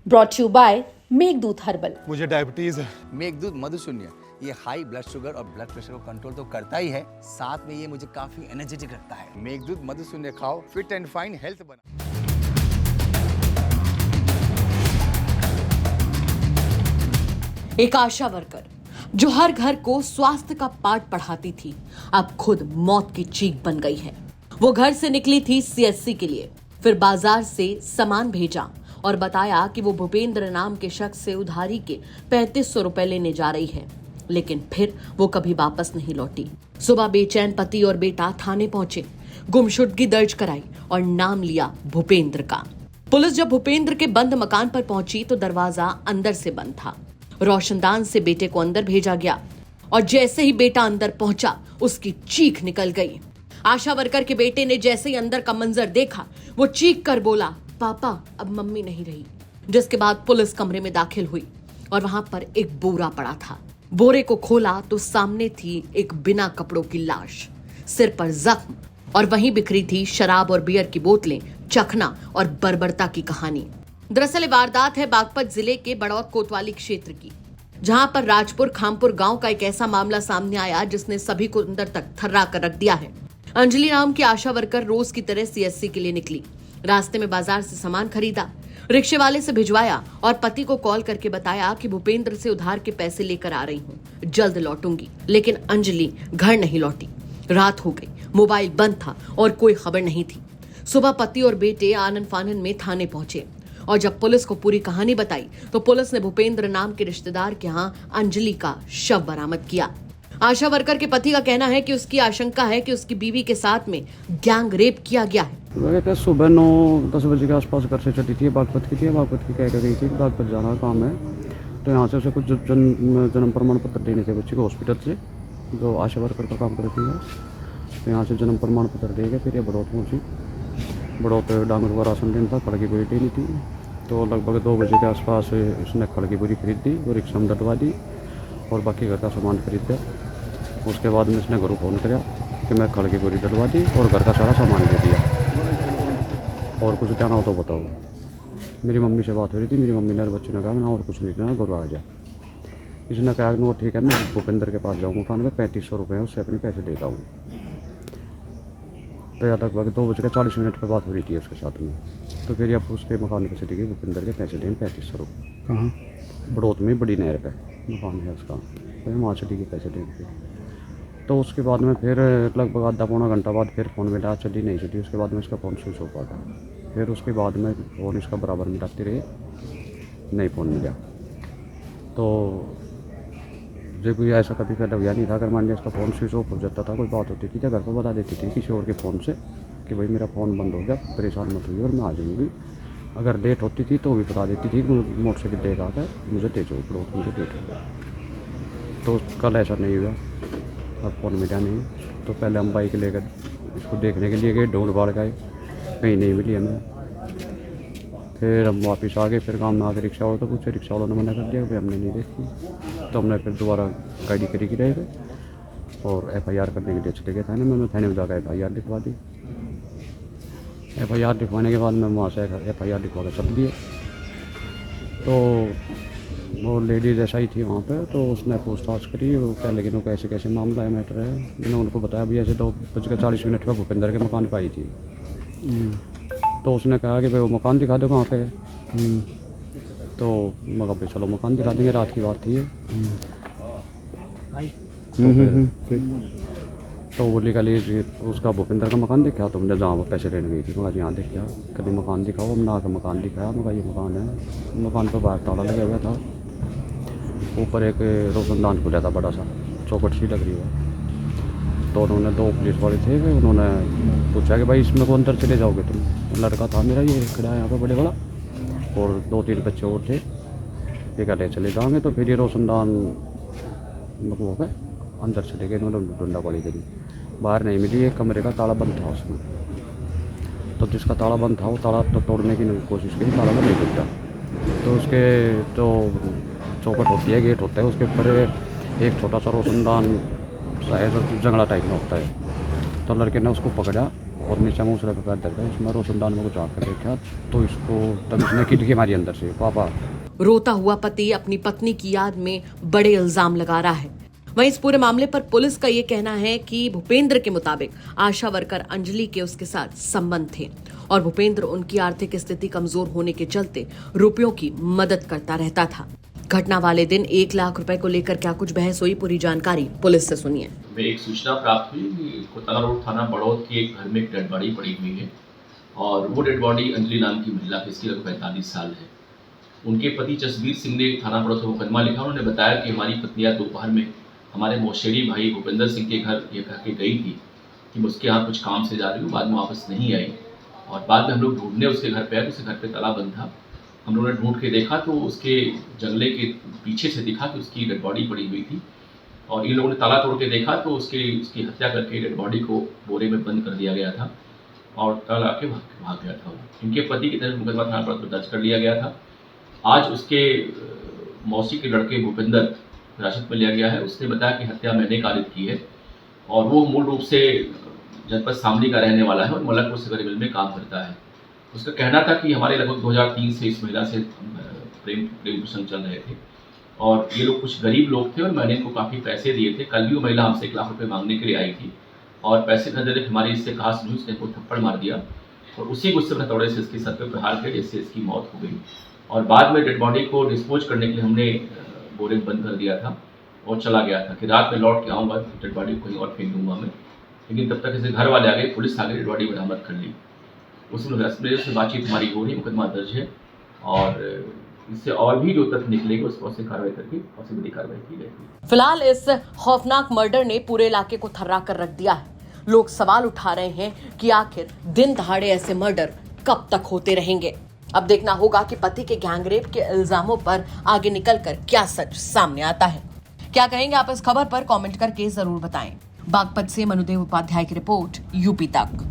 Brought you by Meghdoot herbal. मुझे diabetes है। मेघदूत मधुशून्य ये हाई ब्लड शुगर और ब्लड प्रेशर को कंट्रोल तो करता ही है, साथ में ये मुझे काफी एनर्जेटिक रखता है। मेघदूत मधुशून्य खाओ, फिट एंड फाइन हेल्थ बना। एक आशा वर्कर जो हर घर को स्वास्थ्य का पाठ पढ़ाती थी, अब खुद मौत की चीख बन गई है। वो घर से निकली थी सीएससी के लिए, फिर बाजार से सामान भेजा और बताया कि वो भूपेंद्र नाम के शख्स से उधारी के 3500 रुपए लेने जा रही है, लेकिन फिर वो कभी वापस नहीं लौटी। सुबह बेचैन पति और बेटा थाने पहुंचे, गुमशुदगी दर्ज कराई और नाम लिया भूपेंद्र का। पुलिस जब भूपेंद्र के बंद मकान पर पहुंची तो दरवाजा अंदर से बंद था। रोशनदान से बेटे को अंदर भेजा गया और जैसे ही बेटा अंदर पहुंचा उसकी चीख निकल गई। आशा वर्कर के बेटे ने जैसे ही अंदर का मंजर देखा वो चीख कर बोला, पापा अब मम्मी नहीं रही। जिसके बाद पुलिस कमरे में दाखिल हुई और वहां पर एक बोरा पड़ा था। बोरे को खोला तो सामने थी एक बिना कपड़ों की लाश, सिर पर जख्म और वहीं बिखरी थी शराब और बियर की बोतलें, चखना और बर्बरता की कहानी। दरअसल वारदात है बागपत जिले के बड़ौत कोतवाली क्षेत्र की, जहां पर राजपुर खामपुर गांव का एक ऐसा मामला सामने आया जिसने सभी को अंदर तक थर्रा कर रख दिया है। अंजलि नाम की आशा वर्कर रोज की तरह सीएससी के लिए निकली। रास्ते में बाजार से सामान खरीदा, रिक्शे वाले से भिजवाया और पति को कॉल करके बताया कि भूपेंद्र से उधार के पैसे लेकर आ रही हूँ, जल्द लौटूंगी। लेकिन अंजलि घर नहीं लौटी। रात हो गई, मोबाइल बंद था और कोई खबर नहीं थी। सुबह पति और बेटे आनन फानन में थाने पहुंचे और जब पुलिस को पूरी कहानी बताई तो पुलिस ने भूपेंद्र नाम के रिश्तेदार के यहाँ अंजलि का शव बरामद किया। आशा वर्कर के पति का कहना है कि उसकी आशंका है कि उसकी बीवी के साथ में गैंग रेप किया गया है। सुबह 9-10 बजे के आसपास घर से चली थी, बागपत की थी। बागपत की कह कर गई थी बागपत जाना काम है, तो यहाँ से उसे कुछ जन्म प्रमाण पत्र देने थे बच्चे को हॉस्पिटल से, जो आशा वर्कर का काम करती है। तो यहाँ से जन्म प्रमाण पत्र देगा, फिर ये बड़ौत पहुँची। बड़ौत डांगर का राशन देना था, खड़ की बोरी देनी थी। तो लगभग 2 बजे के आसपास उसने खड़ की बोरी खरीद दी और रिक्शा में डलवा दी और बाकी घर का सामान खरीद दिया। उसके बाद में उसने घर को फ़ोन किया कि मैं खड़ की बोरी डलवा दी और घर का सारा सामान दे दिया, और कुछ कहना हो तो बताओ। मेरी मम्मी से बात हो रही थी, मेरी मम्मी ने बच्चे ने कहा ना और कुछ नहीं कहना, घर आ जा। इसने कहा कि वो ठीक है, मैं भूपेंद्र के पास जाऊँगा, खाने में 3500 रुपये है, उससे अपने पैसे देता हूँ। तो या लगभग 2:40 पर बात हो रही थी उसके साथ में। तो फिर अब उसके मकान पे चली गई, भूपेंद्र के पैसे दें 3500 रुपये। कहाँ? बड़ौत में बड़ी नहर पे मकान है उसका, तो वहाँ चली गई पैसे देने। तो उसके बाद में फिर लगभग आधा पौना घंटा बाद फिर फ़ोन मिला, चली नहीं चली। उसके बाद में इसका फ़ोन स्विच ऑफ था। फिर उसके बाद में फ़ोन इसका बराबर मिलाते रहे, नहीं फ़ोन मिला। तो जो कोई ऐसा कभी पहले हुआ नहीं था। अगर मान लिया इसका फ़ोन स्विच ऑफ हो जाता था, कोई बात होती थी तो घर पर बता देती थी किसी और के फ़ोन से कि भाई मेरा फ़ोन बंद हो गया, परेशान मत हुई और मैं आ जाऊँगी। अगर लेट होती थी तो भी बता देती थी, मोटरसाइकिल लेकर आकर मुझे दे जाओ, पड़ोस मुझे लेट हो गया। तो कल ऐसा नहीं हुआ, अब फ़ोन मिला नहीं। तो पहले हम बाइक लेकर इसको देखने के लिए गए, ढूंढ बाढ़ गए, कहीं नहीं मिली हमें। फिर हम वापस आ गए, फिर काम में आके रिक्शा वालों तो पूछे, रिक्शा वालों ने मना कर दिया, भाई हमने नहीं देखी। तो हमने फिर दोबारा गाड़ी करी की रह गए और FIR करने के लिए चले गए थाने में। मैं थाने में जाकर FIR लिखवा दी। FIR लिखवाने के बाद मैं वहाँ से FIR लिखवा कर चल दिए। तो वो लेडीज़ ऐसा ही थी वहाँ पे, तो उसने पूछताछ करी, वो क्या लेकिन वो कैसे कैसे मामला है, मैटर है। मैंने उनको बताया भी ऐसे 2:40 पर भूपेंद्र के मकान पर आई थी। तो उसने कहा कि भाई वो मकान दिखा दो कहाँ पे है। तो मगर पे चलो मकान दिखा देंगे, रात की बात थी ये। तो वो लिखा ली उसका भूपेंद्र का मकान दिखा, तो हमने जहाँ वो पैसे लेने गई थी मगर यहाँ देखा, कभी मकान दिखाओ। हमने आकर मकान दिखाया, मगर ये मकान है। मकान पर बाहर ताला लगा हुआ था, ऊपर एक रोशनदान खुला था बड़ा सा, चौखट सी लग रही है। तो उन्होंने 2 पुलिस वाले थे, उन्होंने पूछा कि भाई इसमें को अंदर चले जाओगे तुम। लड़का था मेरा ये खड़ा यहाँ पर बड़े बड़ा, और 2-3 बच्चे और थे, ये कहते चले जाएंगे। तो फिर ये रोशनदान हो गए, अंदर चले गए। उन्होंने डंडा पड़ी करी, बाहर नहीं मिली। एक कमरे का ताला बंद था उसमें, तो जिसका ताला बंद था वो ताला तो तोड़ने की कोशिश की, ताला तो नहीं टूटा। तो उसके जो चौखट होती है, गेट होता है, उसके ऊपर एक छोटा सा रोशनदान जंगला टाइप में होता है। तो लड़के ने उसको पकड़ा और नीचे मूसरे पे पैर दर्द इसमें रोशनदान में कुछ आकर देखा तो इसको तब इसने किटकी मारी अंदर से। पापा रोता हुआ पति अपनी पत्नी की याद में बड़े इल्जाम लगा रहा है। वहीं इस पूरे मामले पर पुलिस का ये कहना है कि भूपेंद्र के मुताबिक आशा वर्कर अंजलि के उसके साथ संबंध थे और भूपेंद्र उनकी आर्थिक स्थिति कमजोर होने के चलते रुपयों की मदद करता रहता था। घटना वाले दिन 1 लाख रुपए को लेकर क्या कुछ बहस हुई, पूरी जानकारी पुलिस से सुनिए। हमें एक सूचना प्राप्त हुई कि कोतला रोड थाना बड़ौद के एक घर में एक डेड बॉडी पड़ी हुई है और वो डेड बॉडी अंजलि नाम की महिला की, इसकी लगभग 45 साल है। उनके पति जसबीर सिंह ने थाना बड़ौद से मुकदमा लिखा। उन्होंने बताया कि हमारी पत्नियां दोपहर में हमारे मौसेड़ी भाई भूपेंद्र सिंह के घर ये कह के गई थी कि मैं उसके यहाँ कुछ काम से जा रही हूँ, बाद में वापस नहीं आई और बाद में हम लोग ढूंढने उसके घर पे आए तो उसके घर पे ताला बंद था। हम लोगों ने ढूंढ के देखा तो उसके जंगले के पीछे से दिखा कि उसकी डेड बॉडी पड़ी हुई थी और इन लोगों ने ताला तोड़ के देखा तो उसकी हत्या करके डेड बॉडी को बोरे में बंद कर दिया गया था और ताला के भाग गया था। इनके पति की तरफ मुकदमा थाना पर दर्ज कर लिया गया था। आज उसके मौसी के लड़के भूपेंद्र हिरासत में लिया गया है। उसने बताया कि हत्या मैंने कारित की है और वो मूल रूप से जनपद शामली का रहने वाला है और मलकपुर सगर मिल में काम करता है। उसका कहना था कि हमारे लगभग 2003 से इस महिला से प्रेम प्रसंग चल रहे थे और ये लोग कुछ गरीब लोग थे और मैंने इनको काफ़ी पैसे दिए थे। कल भी वो महिला हमसे 1 लाख रुपए मांगने के लिए आई थी और पैसे न देने हमारी इससे कहा सुनी, उसने को थप्पड़ मार दिया और उसी गुस्से में हथौड़े से इसके सर पर प्रहार किया जिससे इसकी मौत हो गई और बाद में डेड बॉडी को डिस्पोज करने के लिए हमने बोरे में बंद कर दिया था और चला गया था कि रात में लौट के आऊँगा डेड बॉडी को कहीं और फेंक दूंगा मैं। लेकिन तब तक ऐसे घर वाले आ गए, पुलिस आ गई, डेड बॉडी बरामद कर ली। उसमें से बातचीत हमारी हो रही, मुकदमा दर्ज है और इससे और भी जो तथ्य निकलेंगे उस पर से कार्रवाई करके और से बड़ी कार्रवाई की जाएगी। फिलहाल इस खौफनाक मर्डर ने पूरे इलाके को थर्रा कर रख दिया है। लोग सवाल उठा रहे हैं कि आखिर दिन दहाड़े ऐसे मर्डर कब तक होते रहेंगे। अब देखना होगा कि पति के गैंगरेप के इल्जामों पर आगे निकलकर क्या सच सामने आता है। क्या कहेंगे आप इस खबर पर कमेंट करके जरूर बताएं। बागपत से मनुदेव उपाध्याय की रिपोर्ट, यूपी तक।